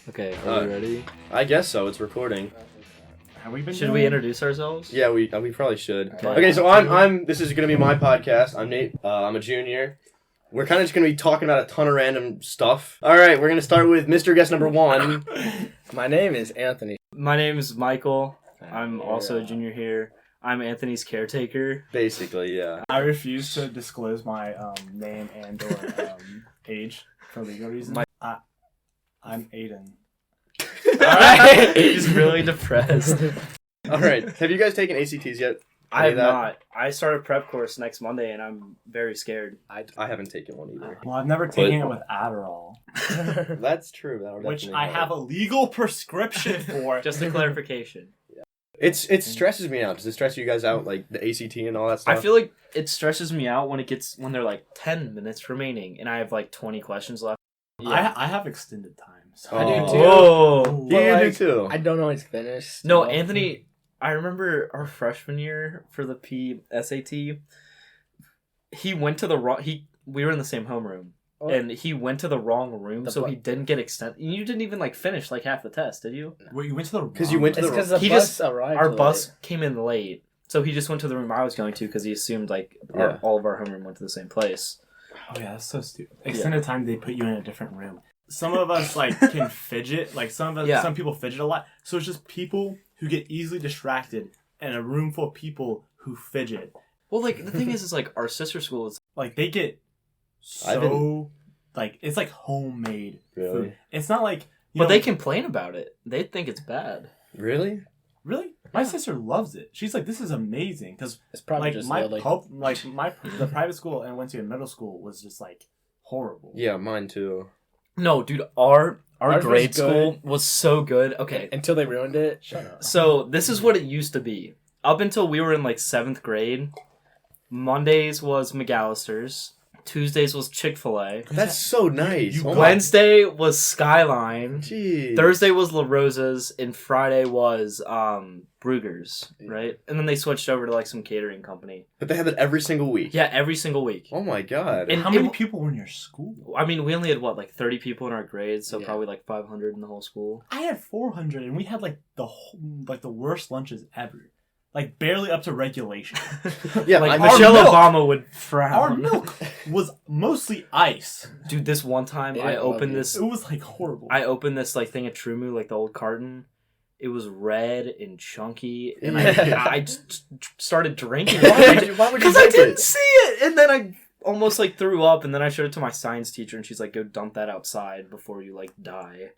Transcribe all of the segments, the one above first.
Okay, are we ready? I guess so. It's recording. Have we been Should we introduce ourselves? Yeah, we probably should. Okay. So I'm. This is gonna be my podcast. I'm Nate. I'm a junior. We're kind of just gonna be talking about a ton of random stuff. All right, we're gonna start with Mr. Guest number 1. My name is Anthony. My name is Michael. I'm also a junior here. I'm Anthony's caretaker. Basically, yeah. I refuse to disclose my name and or age for legal reasons. I'm Aidan. Alright! He's really depressed. All right. Have you guys taken ACTs yet? I have not. I start a prep course next Monday and I'm very scared. I haven't taken one either. Well, I've never taken it with Adderall, That's true. That would which definitely I help. have a legal prescription for. Just a clarification. It stresses me out. Does it stress you guys out, like the ACT and all that stuff? I feel like it stresses me out when they're like 10 minutes remaining and I have like 20 questions left. Yeah. I have extended time. So I do too. Oh. Yeah, you do too. I don't always finish. No, so- Anthony, I remember our freshman year for the SAT. He went to the wrong. We were in the same homeroom, and he went to the wrong room, so he didn't get extended. You didn't even like finish like half the test, did you? Wait, you went to the Because you went to It's the. because the He bus just- arrived. Our late. bus came in late, so he just went to the room I was going to because he assumed like Yeah. all of our homeroom went to the same place. Oh yeah, that's so stupid. Extended time, they put you in a different room. Some of us like can fidget. Like some people fidget a lot. So it's just people who get easily distracted in a room full of people who fidget. Well, like the thing is like our sister school is Like they get like it's like homemade food. It's not like but they complain about it. They think it's bad. Really? Really? My sister loves it. She's like, this is amazing because It's probably like just my like the private school I went to in middle school was just like horrible. Yeah, mine too. No, dude, our Ours grade was school good. was so good. Okay, until they ruined it. Shut up. so this is what it used to be. Up until we were in like 7th grade, Mondays was McAllister's, Tuesdays was Chick-fil-A, That's so nice. Oh my- Wednesday was Skyline, Jeez. Thursday was La Rosa's, and Friday was Brugger's, right? And then they switched over to like some catering company. But they have it every single week. Yeah, every single week. Oh my god. And How many people were in your school? I mean, we only had like 30 people in our grade, so Yeah. probably like 500 in the whole school. I had 400, and we had like the worst lunches ever. Like barely up to regulation. Yeah, Like our Michelle milk- Obama would frown. Our milk was mostly ice. Dude, this one time They I didn't love opened you. this. It was like horrible. I opened this like thing of True Moo, like the old carton. It was red and chunky, and Yeah. I just started drinking Why would you because I drink didn't it? see it, and then I almost like threw up, and then I showed it to my science teacher, and she's like, "Go dump that outside before you like die."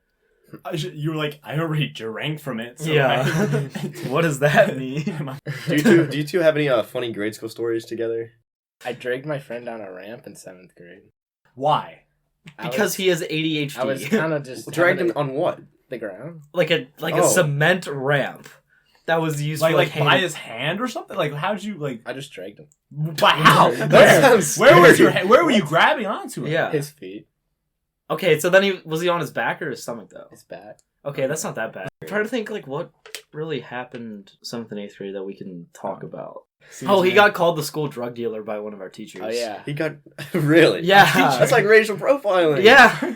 You were like, I already drank from it. So Yeah. What does that mean? Do you two have any funny grade school stories together? I dragged my friend down a ramp in 7th grade. Why? Because he has ADHD. I was kind of just Dragged him having on what? the ground. like a Oh. cement ramp that was used for Like hand- by his hand or something? Like how'd you like? I just dragged him. By how? That sounds Where was your? scary. Where were you grabbing onto it? Yeah. His feet, Okay, so then was he on his back or his stomach though? his back. Okay, that's not that bad. I'm trying to think like what really happened 7th and 8th grade that we can talk about. Oh, he got called the school drug dealer by one of our teachers. Oh yeah. He got really. Yeah. That's like racial profiling. Yeah.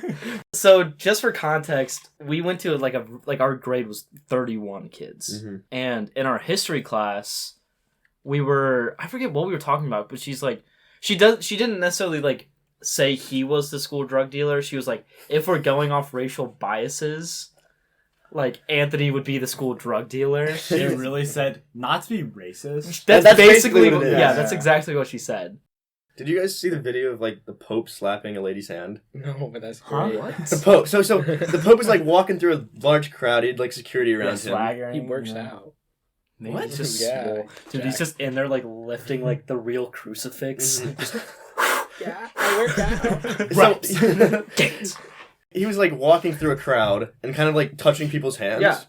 So just for context, we went to like our grade was 31 kids. Mhm. And in our history class, I forget what we were talking about, but she's like she didn't necessarily like say he was the school drug dealer. She was like, if we're going off racial biases, like Anthony would be the school drug dealer. She really said not to be racist. That's, That's basically basically what it is. yeah, that's exactly what she said. Did you guys see the video of like the Pope slapping a lady's hand? No, but that's Huh? great. What? The Pope. So the Pope is like walking through a large crowd. He had like security around him. Swaggering. He works you know. out. Maybe What? he's just Yeah. swole. Dude, he's just in there like lifting like the real crucifix. Mhm. Just Yeah, I work out. So, dance. he was like walking through a crowd and kind of like touching people's hands. Yeah.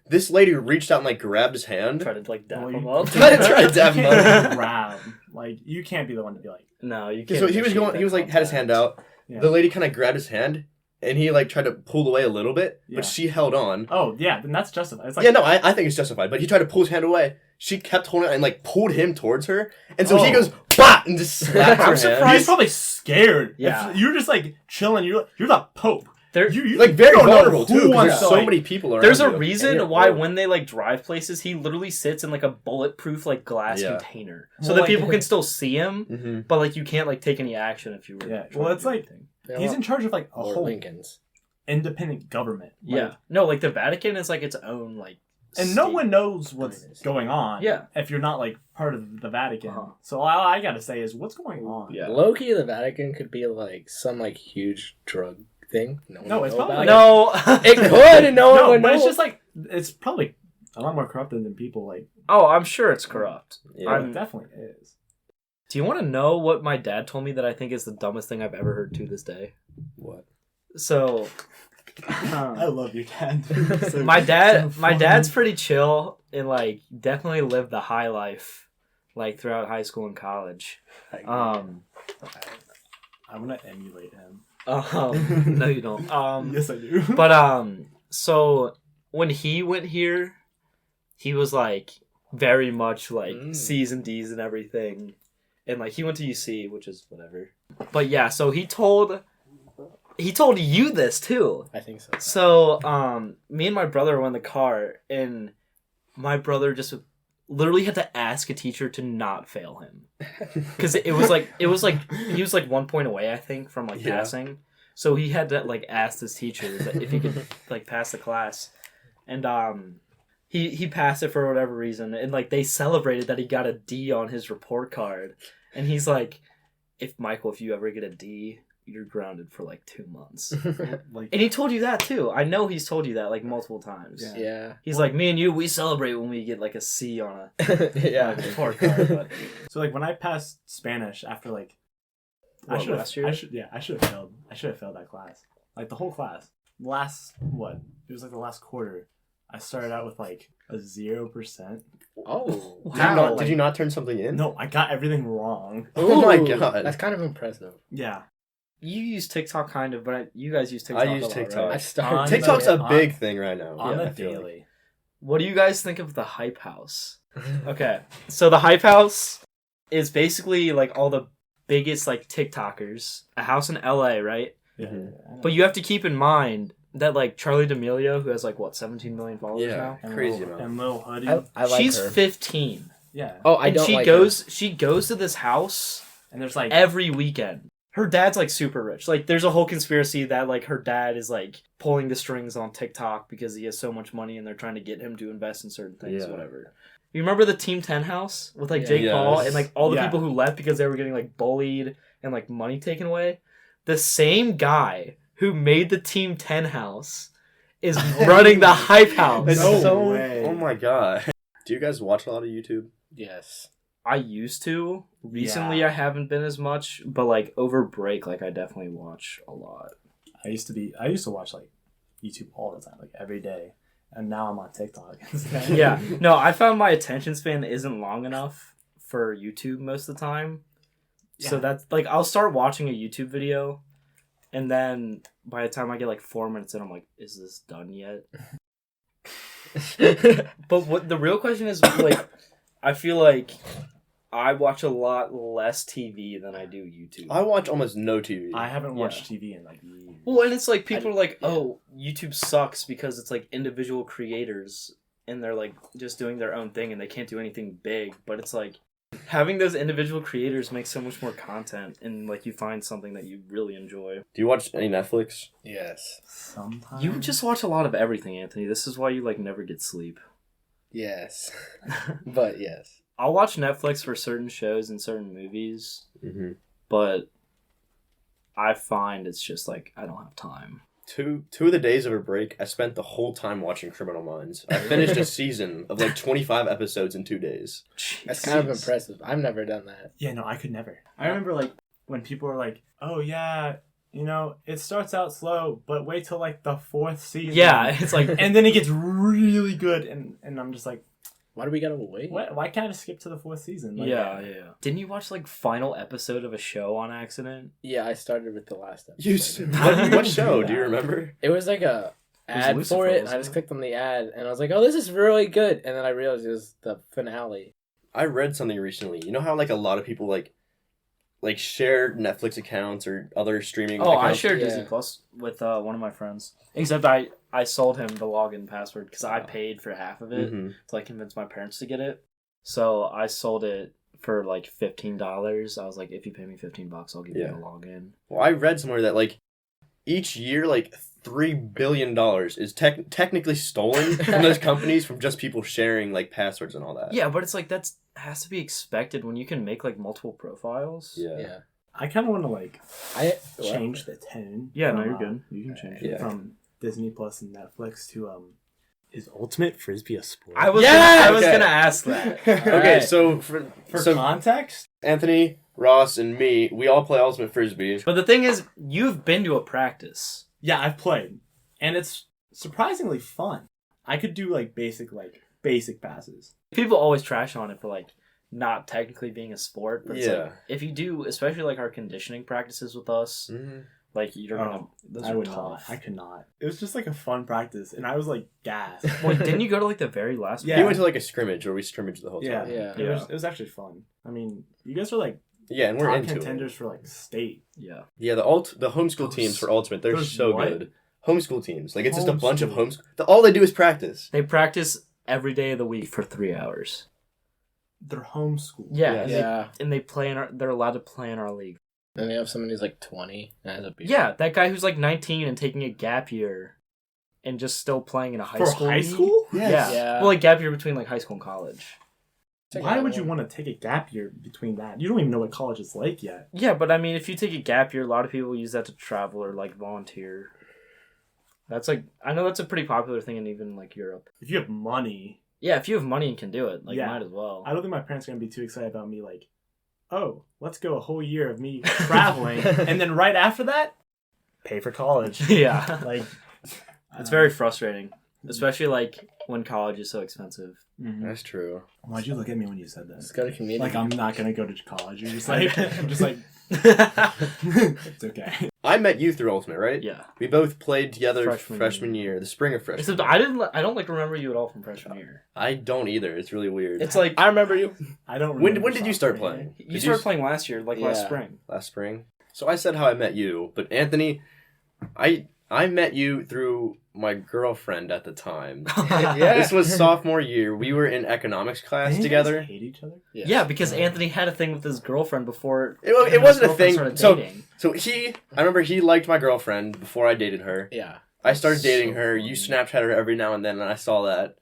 This lady reached out and like grabbed his hand. Try to like dap Well, him you- up. Try to dap him You up. can't grab. Like you can't be the one to be like. No, you can't. So he was initiate going. that He was like had his hand contact. out. Yeah. The lady kind of grabbed his hand, and he like tried to pull away a little bit, Yeah. but she held on. Oh yeah, then that's justified. It's like Yeah, no, I think it's justified. But he tried to pull his hand away. She kept holding it and like pulled him towards her, and so he Oh. goes bah and just slaps her I'm hand. surprised. He's probably scared. Yeah. If you're just like chilling. You're the Pope. They're You like very don't know vulnerable who too. 'Cause wants there's to, so like- many people around. There's a you. And reason you're why old. when they like drive places, he literally sits in like a bulletproof like glass Yeah. container, so Well, that like- people can still see him, Mhm. but like you can't like take any action if you were. Yeah, trying well, to it's do like- anything. He's in charge of like a Or whole Lincolns. independent government. Yeah, Like, no, like the Vatican is like its own like. and no state. one knows what's going on. Yeah. If you're not like part of the Vatican. Uh-huh. So all I gotta say is, what's going on? Yeah. Low-key, the Vatican could be like some like huge drug thing. No, would it's know probably about No, It could, and no one No, would but know. it's just like it's probably a lot more corrupted than people like. Oh, I'm sure it's corrupt. Yeah. It definitely is. Do you want to know what my dad told me that I think is the dumbest thing I've ever heard to this day? What? So, I love your dad. So- my so funny. dad's pretty chill and like definitely lived the high life, like throughout high school and college. Um, I want to emulate him. no, you don't. Yes, I do. But so when he went here, he was like very much like C's and D's and everything, and like he went to UC, which is whatever. But yeah, so he told you this too. I think so. So me and my brother were in the car, and my brother just literally had to ask a teacher to not fail him because it was like he was like 1 point away, I think, from like Yeah. passing. So he had to like ask his teacher if he could like pass the class, and he passed it for whatever reason, and like they celebrated that he got a D on his report card, and he's like, if you ever get a D, you're grounded for like 2 months. Like, And he told you that too. I know he's told you that like multiple times. Yeah. Yeah. He's like, me and you, we celebrate when we get like a C on a Yeah. report card. But so like when I passed Spanish after like What, last year? I should have failed. I should have failed that class. Like the whole class. It was like the last quarter. I started out with like a 0%. Oh. Wow. Did you not turn something in? No, I got everything wrong. Oh my Ooh, God. That's kind of impressive. Yeah. you use TikTok kind of, but you guys use TikTok. I use a lot, TikTok. right? I started. On TikTok's the- a big thing right now. On Yeah, the I feel like. daily. What do you guys think of the Hype House? Okay, so the Hype House is basically like all the biggest like TikTokers. A house in LA, right? Yeah. Mhm. But you have to keep in mind that like Charlie D'Amelio, who has like what 17 million followers Yeah. now. And Crazy Lil, amount. and Lil Hoodie. I like She's her. 15. Yeah. Oh, I And don't she like goes to this house And there's like every weekend. Her dad's like super rich. Like there's a whole conspiracy that like her dad is like pulling the strings on TikTok because he has so much money and they're trying to get him to invest in certain things, Yeah. whatever. You remember the Team 10 house with like Yeah. Jake Paul Yes. and like all the Yeah. people who left because they were getting like bullied and like money taken away? The same guy who made the Team 10 house is running the Hype House. It's No so. way. Oh my God. Do you guys watch a lot of YouTube? Yes. I used to. Recently, Yeah. I haven't been as much, but like over break, like I definitely watch a lot. I used to watch like YouTube all the time, like every day. And now I'm on TikTok. instead. Yeah, no, I found my attention span isn't long enough for YouTube most of the time. So Yeah. that's like I'll start watching a YouTube video, and then by the time I get like 4 minutes in, I'm like, is this done yet? But what the real question is, like, I feel like I watch a lot less TV than I do YouTube. I watch almost no TV. I haven't watched TV in like years. Well, and it's like people are like, yeah. oh, YouTube sucks because it's like individual creators and they're like just doing their own thing and they can't do anything big. But it's like having those individual creators makes so much more content and like you find something that you really enjoy. Do you watch any Netflix? Yes. Sometimes You just watch a lot of everything, Anthony. This is why you like never get sleep. Yes. But yes. I'll watch Netflix for certain shows and certain movies, Mm-hmm. but I find it's just like I don't have time. Two of the days of a break, I spent the whole time watching Criminal Minds. I finished a season of like 25 episodes in 2 days. That's kind of Jeez. impressive. I've never done that. Yeah, no, I could never. I remember like when people were like, "Oh yeah, you know, it starts out slow, but wait till like the 4th season." Yeah, it's like and then it gets really good, and I'm just like, Why do we gotta wait? why can't I just skip to the 4th season? Like, yeah. Didn't you watch like final episode of a show on accident? Yeah, I started with the last episode. What show? Do you remember? It was like a ad Lucifer, for it, and wasn't I just it? clicked on the ad, and I was like, "Oh, this is really good." And then I realized it was the finale. I read something recently. You know how like a lot of people like like share Netflix accounts or other streaming Oh, I accounts? shared Disney Plus with one of my friends. Except I sold him the login password because I paid for half of it to like convince my parents to get it. So I sold it for like $15. I was like, if you pay me $15, I'll give you the login. Well, I read somewhere that like each year, like $3 billion is technically stolen from those companies from just people sharing like passwords and all that. Yeah, but it's like has to be expected when you can make like multiple profiles. Yeah. I kind of want to like change the tone. Yeah, no, from, you're good. You can change it from Disney Plus and Netflix to is Ultimate Frisbee a sport? I was gonna ask that. Okay, Right. so For context, Anthony, Ross, and me, we all play Ultimate Frisbee. But the thing is, you've been to a practice. yeah, I've played, and it's surprisingly fun. I could do like basic passes. People always trash on it for like not technically being a sport, but it's like, if you do, especially like our conditioning practices with us, like you're gonna. Those I are would tough. not. I could not. It was just like a fun practice, and I was like gassed. Wait, didn't you go to like the very last one? He went to like a scrimmage where we scrimmaged the whole time. Yeah. It was actually fun. I mean, you guys are like And we're top into contenders it. for like state. Yeah. Yeah, the homeschool teams for Ultimate, they're so what? good. Homeschool teams. Like, it's just a bunch of Homeschool. all they do is practice. They practice every day of the week for 3 hours. They're homeschooled. Yeah. Yes. And they play they're allowed to play in our league. And they have someone who's like 20 and has a beard. Yeah, that guy who's like 19 and taking a gap year and just still playing in a high For school. high league. school? Yeah. Yeah. Well, like gap year between like high school and college. Why would you want to take a gap year between that? You don't even know what college is like yet. Yeah, but I mean, if you take a gap year, a lot of people use that to travel or like volunteer. That's like, I know that's a pretty popular thing in even like Europe. If you have money, Yeah, if you have money and can do it, like Yeah. might as well. I don't think my parents are going to be too excited about me like, oh, let's go a whole year of me traveling. And then right after that, pay for college. Yeah. Like, It's very frustrating, especially like when college is so expensive. That's true. Why'd you look at me when you said Just that? go to community. Like, I'm not going to go to college. You're just like, I'm just like, it's okay. I met you through Ultimate, right? Yeah. We both played together Freshman freshman year, the spring of freshman. Except I don't like remember you at all from freshman year. I don't either. It's really weird. It's like I remember you. I don't when remember did you start sophomore playing? you started playing last year, like last Yeah. spring. Last spring. So I said how I met you, but Anthony, I met you through my girlfriend at the time. Yeah. This was sophomore year. We were in economics year. class Didn't you together. guys hate each other? Yeah, because Anthony had a thing with his girlfriend before. It him and wasn't his a thing. girlfriend started dating. So I remember he liked my girlfriend before I dated her. Yeah. I started dating So her. funny. You Snapchat her every now and then, and I saw that.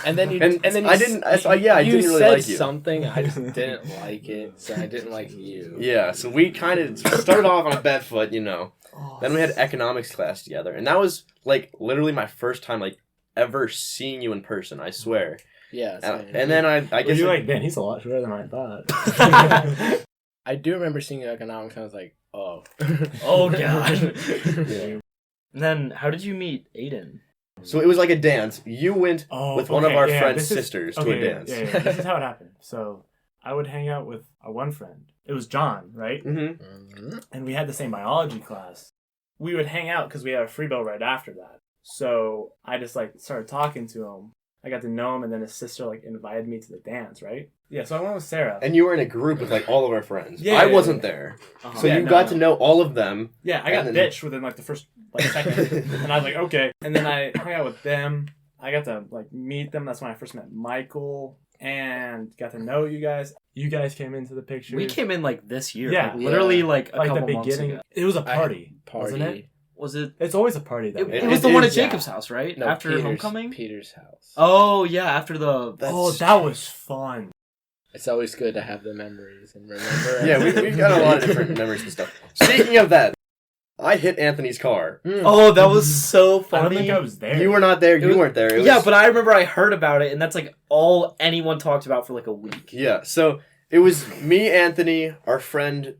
And then you And then you I didn't. I didn't really said like you. something. I just didn't like it, so I didn't like you. Yeah, so we kind of started off on a bad foot, you know. Oh, Then we had economics class together, and that was like literally my first time like ever seeing you in person. I swear. Yeah. And then I Were guess you like, man, he's a lot shorter than I thought. I do remember seeing economics. And I was like, oh. Oh god. Yeah. And then how did you meet Aidan? So it was like a dance. You went with one of our friend's this is- sisters to okay, a dance. Yeah, this is how it happened. So I would hang out with one friend. It was John, right? Mm-hmm. And we had the same biology class. We would hang out because we had a free bill right after that. So I just like started talking to him. I got to know him, and then his sister like invited me to the dance, right? Yeah, so I went with Sarah. And you were in a group with like all of our friends. Yeah, I yeah, wasn't yeah. there, Uh-huh. so Yeah, you no, got no. to know all of them. Yeah, I got And then- ditched within like the first like second, and I was like, okay. And then I hung out with them. I got to like meet them. That's when I first met Michael and got to know you guys. You guys came into the picture. We came in like this year. Yeah. Like, literally Yeah. like a like the couple months beginning. ago. It was a party, Party. wasn't it? Was it? It's always a party though. It was the one is, at yeah. Jacob's house, right? No, After Peter's, homecoming. Peter's house. Oh yeah, after the. Oh, that was fun. It's always good to have the memories and remember. Yeah, we've got a lot of different memories and stuff. Speaking of that, I hit Anthony's car. Oh, that was so I funny. don't think I was there. You were not there. It You was- weren't there. It Yeah, was- but I remember I heard about it, and that's like all anyone talked about for like a week. Yeah, so it was me, Anthony, our friend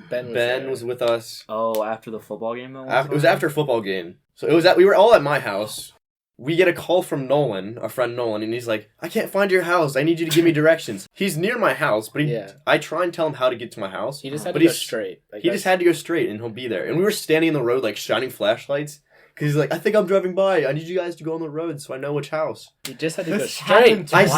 Ben Ben was with us. Oh, after the football game. Though, It was after a football game. So we were all at my house. We get a call from Nolan, our friend Nolan, and he's like, I can't find your house. I need you to give me directions. He's near my house, but I try and tell him how to get to my house. He just had But to go he's- straight. Like, He just had to go straight and he'll be there. And we were standing in the road like shining flashlights. Because he's like, I think I'm driving by. I need you guys to go on the road so I know which house. You just had to go This straight. happened twice.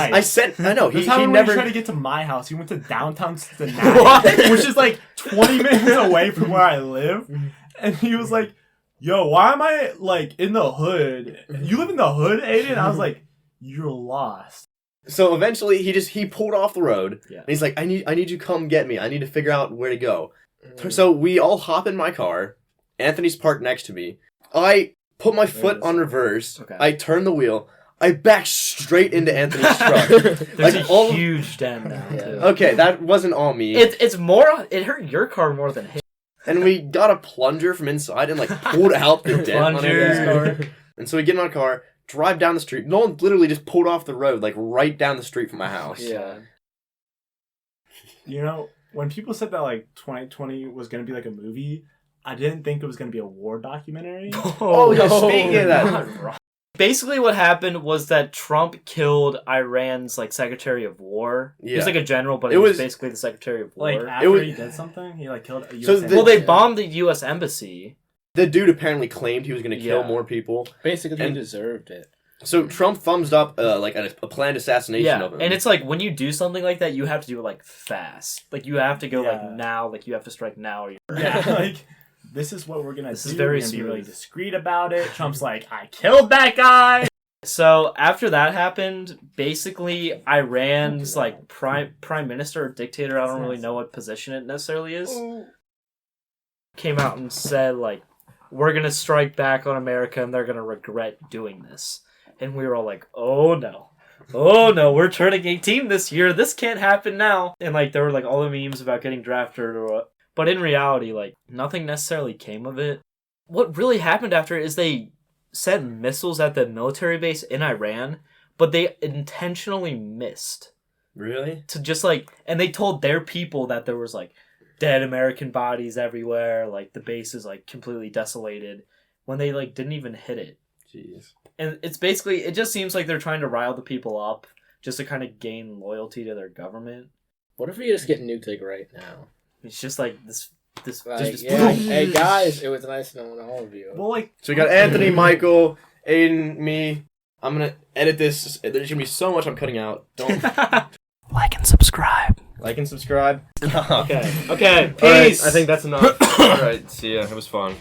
I know. This He happened when never... he tried to get to my house. He went to downtown Cincinnati, which is like 20 minutes away from where I live. And he was like, yo, why am I like in the hood? You live in the hood, Aidan? I was like, you're lost. So eventually he pulled off the road. Yeah. And he's like, I need you to come get me. I need to figure out where to go. So we all hop in my car. Anthony's parked next to me. I put my foot on reverse. Okay. I turn the wheel. I back straight into Anthony's truck. There's a huge dent now, too. Okay, that wasn't all me. It's more... It hurt your car more than his. And we got a plunger from inside and, like, pulled out the dent on Anthony's car. And so we get in my car, drive down the street. Nolan literally just pulled off the road, like, right down the street from my house. Yeah. You know, when people said that, like, 2020 was going to be, like, a movie... I didn't think it was going to be a war documentary. Speaking of that. Basically what happened was that Trump killed Iran's, like, Secretary of War. Yeah. He was, like, a general, but he was basically the Secretary of War. Like, after he did something? He, like, killed a U.S. embassy? Well, they bombed the U.S. embassy. The dude apparently claimed he was going to kill more people. Basically, he deserved it. So Trump thumbs up like a planned assassination of him. And it's like when you do something like that, you have to do it like fast. Like you have to go like now. Like you have to strike now. Or like this is what we're gonna do. This is very be really discreet about it. Trump's like, I killed that guy. So after that happened, basically Iran's like prime minister or dictator, I don't really know what position it necessarily is, came out and said like, we're gonna strike back on America and they're gonna regret doing this. And we were all like, oh no, we're turning 18 this year. This can't happen now. And like there were like all the memes about getting drafted or what. But in reality, like nothing necessarily came of it. What really happened after is they sent missiles at the military base in Iran, but they intentionally missed. Really? To just like, and they told their people that there was like dead American bodies everywhere, like the base is like completely desolated, when they like didn't even hit it. Jeez. And it's basically, it just seems like they're trying to rile the people up just to kind of gain loyalty to their government. What if we just get nuked like right now? It's just like this like, just hey guys, it was nice knowing all of you. Well, like, so we got Anthony, Michael, Aidan, me. I'm gonna edit this. There's gonna be so much I'm cutting out. Don't like and subscribe. Like and subscribe. Okay. Peace. Right, I think that's enough. All right. See ya. It was fun.